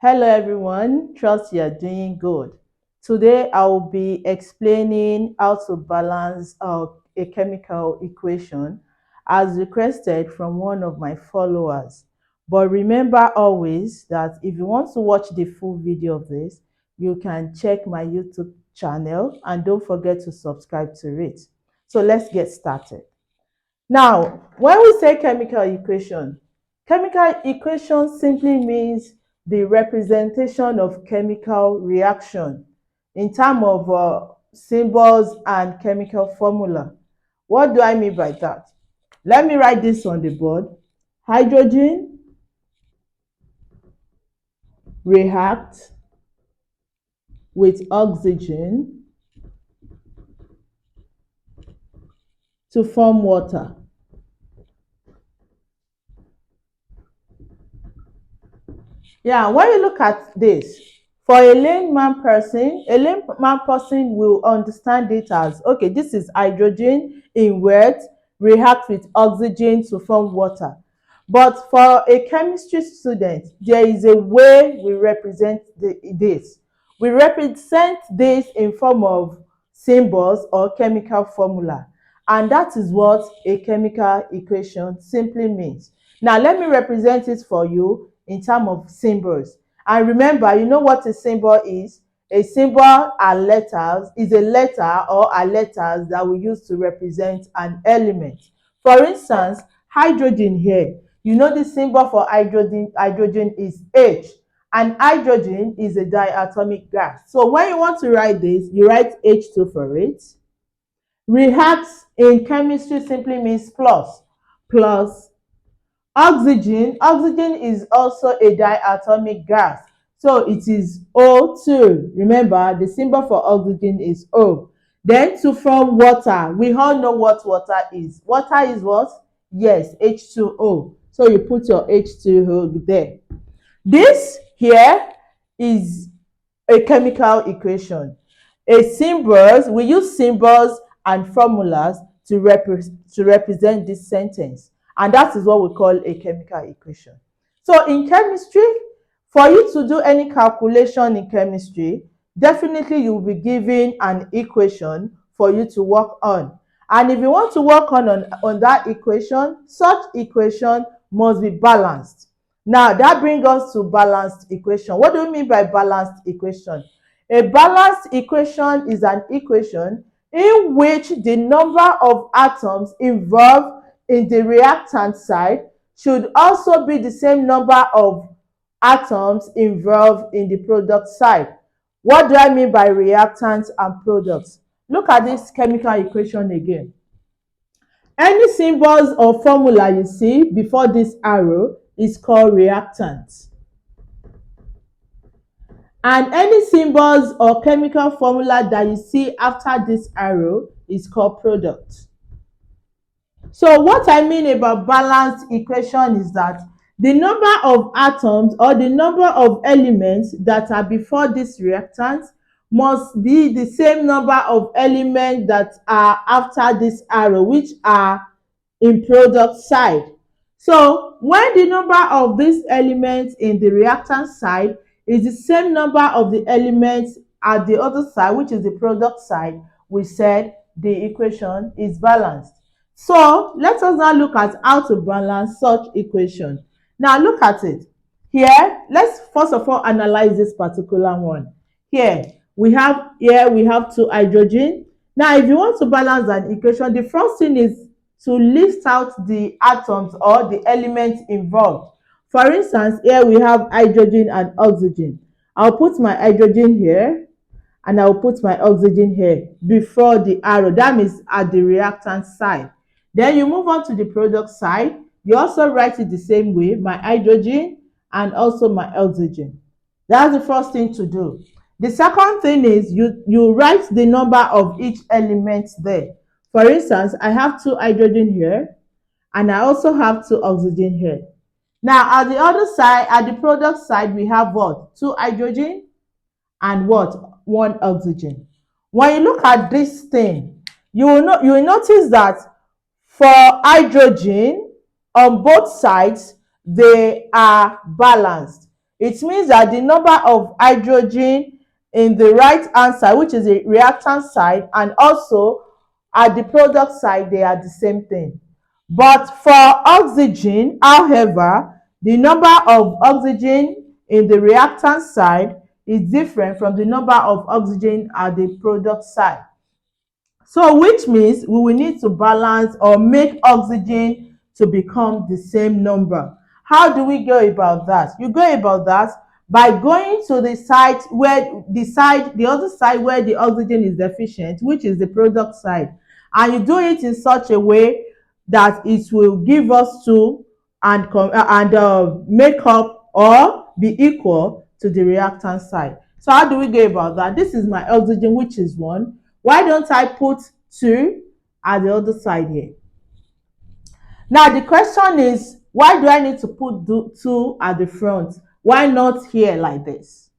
Hello everyone, trust you are doing good. Today I will be explaining how to balance a chemical equation as requested from one of my followers. But remember always that if you want to watch the full video of this, you can check my YouTube channel and don't forget to subscribe to it. So let's get started. Now, when we say chemical equation simply means the representation of chemical reaction in terms of symbols and chemical formula. What do I mean by that? Let me write this on the board. Hydrogen reacts with oxygen to form water. Yeah, when you look at this, for a layman person will understand it as, okay, this is hydrogen in wet, react with oxygen to form water. But for a chemistry student, there is a way we represent this. We represent this in form of symbols or chemical formula. And that is what a chemical equation simply means. Now, let me represent it for you in terms of symbols. And remember, you know what a symbol is? A symbol are letters, is a letter or are letters that we use to represent an element. For instance, hydrogen here. You know the symbol for hydrogen is H. And hydrogen is a diatomic gas. So when you want to write this, you write H2 for it. Reacts in chemistry simply means plus oxygen is also a diatomic gas, so it is O2. Remember, the symbol for oxygen is O. Then to form water, we all know what water is. Water is what? Yes, H2O. So you put your H2O there. This here is a chemical equation. We use symbols and formulas to represent this sentence. And that is what we call a chemical equation. So in chemistry, for you to do any calculation in chemistry, definitely you will be given an equation for you to work on. And if you want to work on that equation, such equation must be balanced. Now, that brings us to balanced equation. What do we mean by balanced equation? A balanced equation is an equation in which the number of atoms involved in the reactant side should also be the same number of atoms involved in the product side. What do I mean by reactants and products? Look at this chemical equation again. Any symbols or formula you see before this arrow is called reactant. And any symbols or chemical formula that you see after this arrow is called product. So what I mean about balanced equation is that the number of atoms or the number of elements that are before this reactant must be the same number of elements that are after this arrow, which are in product side. So when the number of these elements in the reactant side is the same number of the elements at the other side, which is the product side, we said the equation is balanced. So let us now look at how to balance such equation. Now look at it. Here, let's first of all analyze this particular one. Here we have two hydrogen. Now if you want to balance an equation, the first thing is to list out the atoms or the elements involved. For instance, here we have hydrogen and oxygen. I'll put my hydrogen here and I'll put my oxygen here before the arrow. That means at the reactant side. Then you move on to the product side. You also write it the same way, my hydrogen and also my oxygen. That's the first thing to do. The second thing is you write the number of each element there. For instance, I have two hydrogen here and I also have two oxygen here. Now at the other side, at the product side, we have what? Two hydrogen and what? One oxygen. When you look at this thing, you will notice that for hydrogen on both sides, they are balanced. It means that the number of hydrogen in the right hand side, which is the reactant side, and also at the product side, they are the same thing. But for oxygen, however, the number of oxygen in the reactant side is different from the number of oxygen at the product side. So which means we will need to balance or make oxygen to become the same number. How do we go about that? You go about that by going to the side where the other side where the oxygen is deficient, which is the product side, and you do it in such a way that it will give us two and make up or be equal to the reactant side. So how do we go about that? This is my oxygen, which is 1. Why don't I put 2 at the other side here? Now the question is, why do I need to put 2 at the front? Why not here like this?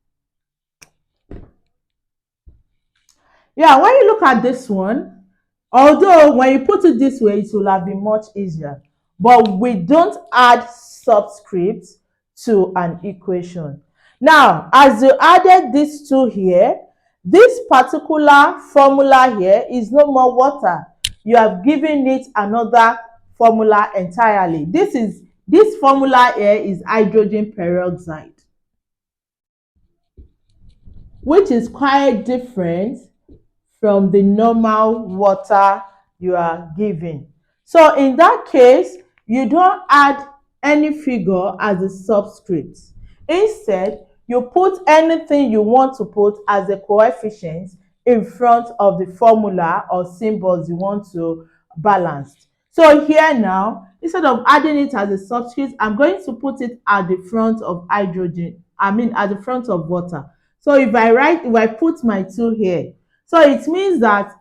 Yeah, when you look at this one, although when you put it this way, it will have been much easier. But we don't add subscripts to an equation. Now, as you added these 2 here, this particular formula here is no more water. You have given it another formula entirely. This formula here is hydrogen peroxide, which is quite different from the normal water you are giving. So in that case, you don't add any figure as a subscript. Instead, you put anything you want to put as a coefficient in front of the formula or symbols you want to balance. So here now, instead of adding it as a subscript, I'm going to put it at the front of hydrogen. At the front of water. So if I put my 2 here, so it means that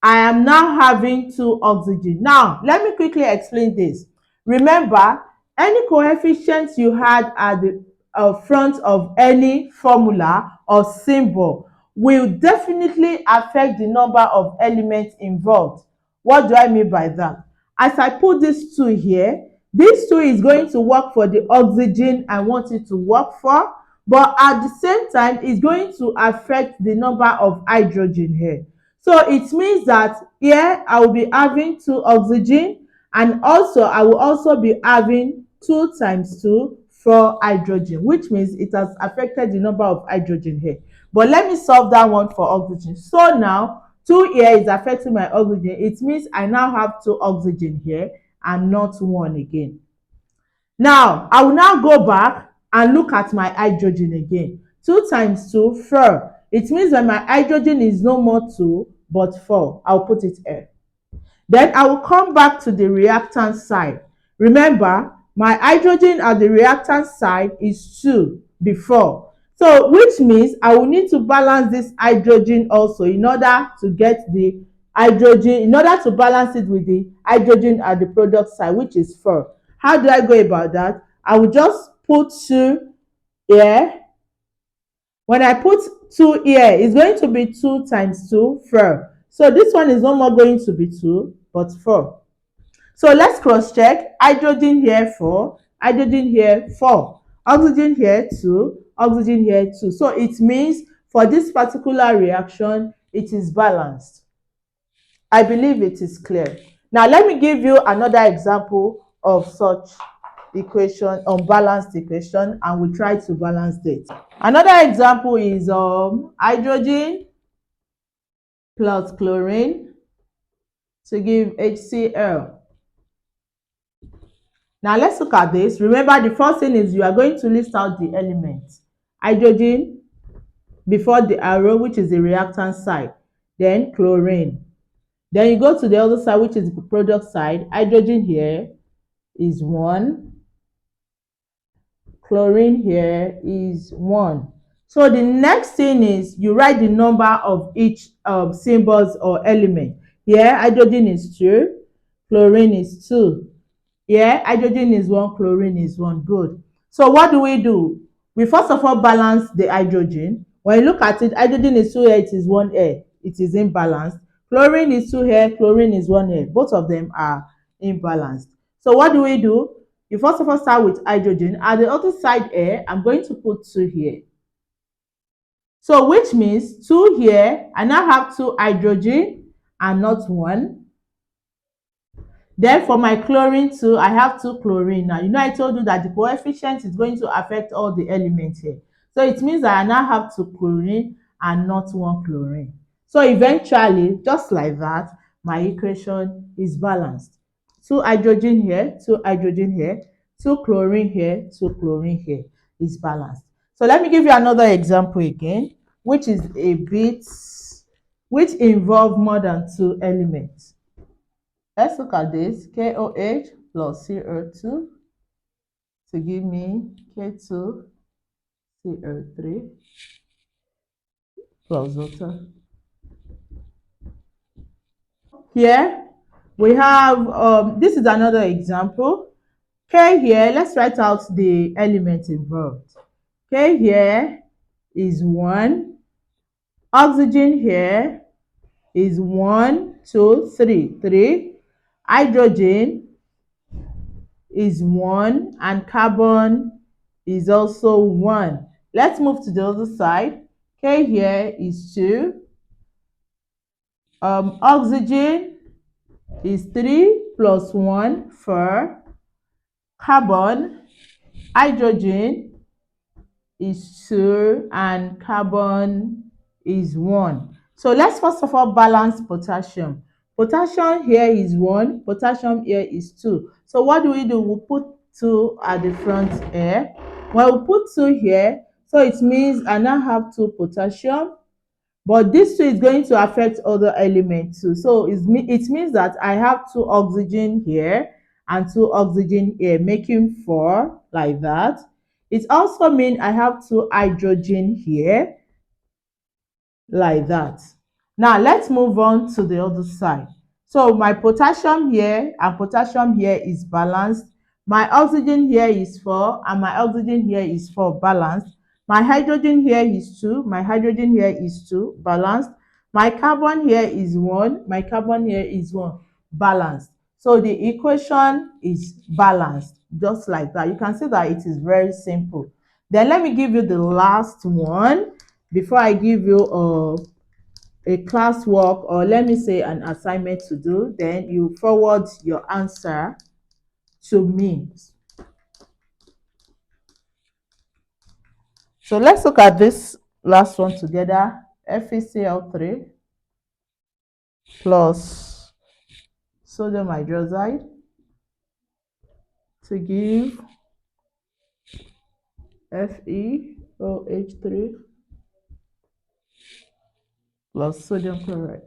I am now having 2 oxygen. Now, let me quickly explain this. Remember, any coefficients you had at the front of any formula or symbol will definitely affect the number of elements involved. What do I mean by that? As I put this 2 here, this 2 is going to work for the oxygen I want it to work for, but at the same time, it's going to affect the number of hydrogen here. So it means that here I will be having 2 oxygen, and also I will also be having 2 times 2 for hydrogen, which means it has affected the number of hydrogen here. But let me solve that one for oxygen. So now 2 here is affecting my oxygen. It means I now have 2 oxygen here and not 1 again. Now I will now go back and look at my hydrogen again. 2 times 2, 4. It means that my hydrogen is no more 2 but 4. I'll put it here. Then I will come back to the reactant side. Remember, my hydrogen at the reactant side is 2 before. So which means I will need to balance this hydrogen also in order to get the hydrogen, in order to balance it with the hydrogen at the product side, which is 4. How do I go about that? I will just put 2 here. When I put 2 here, it's going to be 2 times 2, 4. So this one is no more going to be 2, but 4. So let's cross check. Hydrogen here 4, hydrogen here 4, oxygen here 2, oxygen here 2. So it means for this particular reaction, it is balanced. I believe it is clear. Now let me give you another example of such equation, unbalanced equation, and we'll try to balance it. Another example is hydrogen plus chlorine to give HCl. Now let's look at this. Remember, the first thing is you are going to list out the elements. Hydrogen before the arrow, which is the reactant side, then chlorine. Then you go to the other side, which is the product side. Hydrogen here is 1. Chlorine here is 1. So the next thing is you write the number of each symbols or element. Here, hydrogen is 2, chlorine is 2. Here, hydrogen is 1, chlorine is 1. Good. So what do? We first of all balance the hydrogen. When you look at it, hydrogen is 2 here, it is 1 here. It is imbalanced. Chlorine is 2 here, chlorine is 1 here. Both of them are imbalanced. So what do? You first of all start with hydrogen. At the other side here, I'm going to put 2 here. So which means 2 here, I now have 2 hydrogen and not 1. Then for my chlorine too, I have 2 chlorine. Now, I told you that the coefficient is going to affect all the elements here. So it means that I now have 2 chlorine and not 1 chlorine. So eventually, just like that, my equation is balanced. 2 hydrogen here, 2 hydrogen here, 2 chlorine here, 2 chlorine here is balanced. So let me give you another example again, which involve more than 2 elements. Let's look at this. KOH plus CO2 to give me K2CO3 plus water. Here we have, this is another example. K here, let's write out the element involved. K here is 1. Oxygen here is 1, 2, 3. 3. Hydrogen is 1 and carbon is also 1. Let's move to the other side. K here is 2. Oxygen is 3 plus 1, 4. Carbon, hydrogen is 2 and carbon is 1. So let's first of all balance potassium. Potassium here is 1, potassium here is 2. So what do? We put 2 at the front here. When we put 2 here, so it means I now have 2 potassium, but this 2 is going to affect other elements too. So it means that I have 2 oxygen here and 2 oxygen here, making 4 like that. It also means I have 2 hydrogen here like that. Now let's move on to the other side. So my potassium here and potassium here is balanced. My oxygen here is 4 and my oxygen here is 4, balanced. My hydrogen here is 2, my hydrogen here is 2, balanced. My carbon here is 1, my carbon here is 1, balanced. So the equation is balanced, just like that. You can see that it is very simple. Then let me give you the last one before I give you a classwork, or let me say an assignment to do. Then you forward your answer to me. So let's look at this last one together. FeCl3 plus sodium hydroxide to give FeOH3 plus sodium chloride.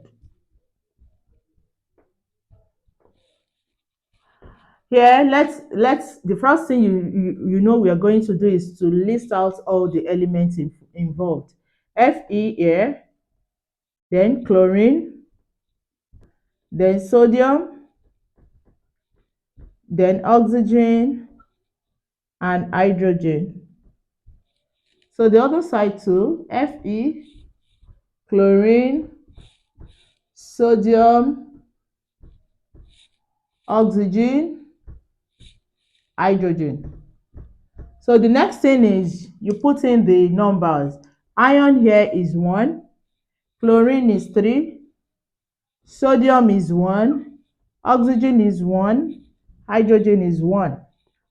Here, let's the first thing we are going to do is to list out all the elements involved. Fe here, then chlorine, then sodium, then oxygen, and hydrogen. So the other side too, Fe, chlorine, sodium, oxygen, hydrogen. So the next thing is you put in the numbers. Iron here is 1, chlorine is 3, sodium is 1, oxygen is 1, hydrogen is 1.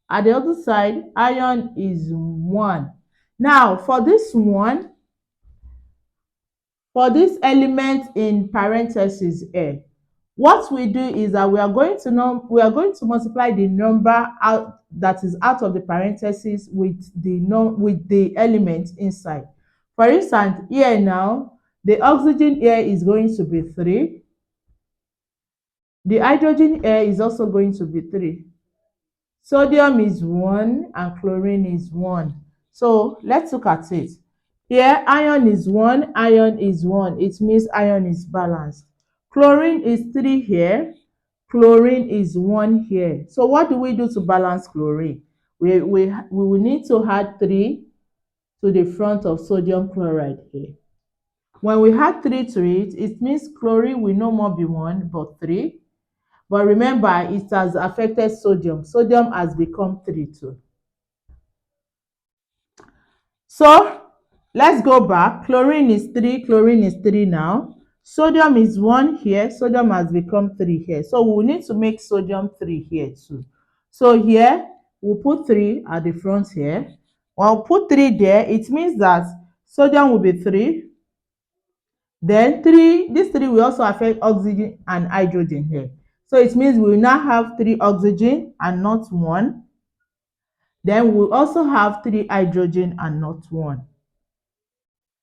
At the other side, iron is 1. Now for this one, for this element in parentheses here, what we do is that we are going to multiply the number out that is out of the parentheses with the element inside. For instance, here now, the oxygen here is going to be 3. The hydrogen here is also going to be 3. Sodium is 1 and chlorine is 1. So let's look at it. Here, iron is 1, iron is 1. It means iron is balanced. Chlorine is 3 here. Chlorine is 1 here. So what do we do to balance chlorine? We will need to add 3 to the front of sodium chloride here. When we add 3 to it, it means chlorine will no more be 1 but 3. But remember, it has affected sodium. Sodium has become 3 too. So let's go back. Chlorine is 3. Chlorine is 3 now. Sodium is 1 here. Sodium has become 3 here. So we need to make sodium 3 here too. So here, we'll put 3 at the front here. When we put 3 there, it means that sodium will be 3. Then 3, this 3 will also affect oxygen and hydrogen here. So it means we will now have 3 oxygen and not 1. Then we'll also have 3 hydrogen and not 1.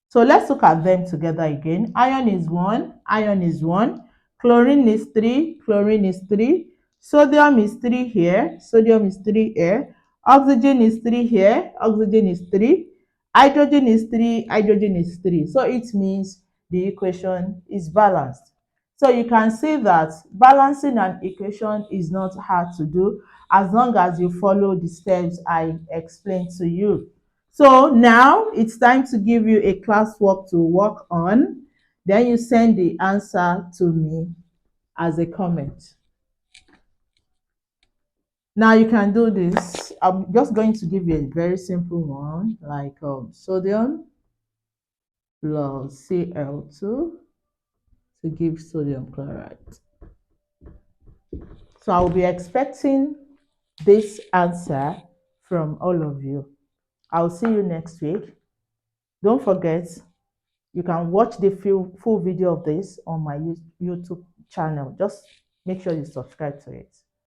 So let's look at them together again. Iron is 1, iron is 1. Chlorine is 3, chlorine is 3. Sodium is 3 here, sodium is 3 here. Oxygen is 3 here, oxygen is 3. Hydrogen is 3, hydrogen is 3. So it means the equation is balanced. So you can see that balancing an equation is not hard to do as long as you follow the steps I explained to you. So now it's time to give you a classwork to work on. Then you send the answer to me as a comment. Now you can do this. I'm just going to give you a very simple one, like sodium plus Cl2 to give sodium chloride. So I'll be expecting this answer from all of you. I'll see you next week. Don't forget, you can watch the full video of this on my YouTube channel. Just make sure you subscribe to it.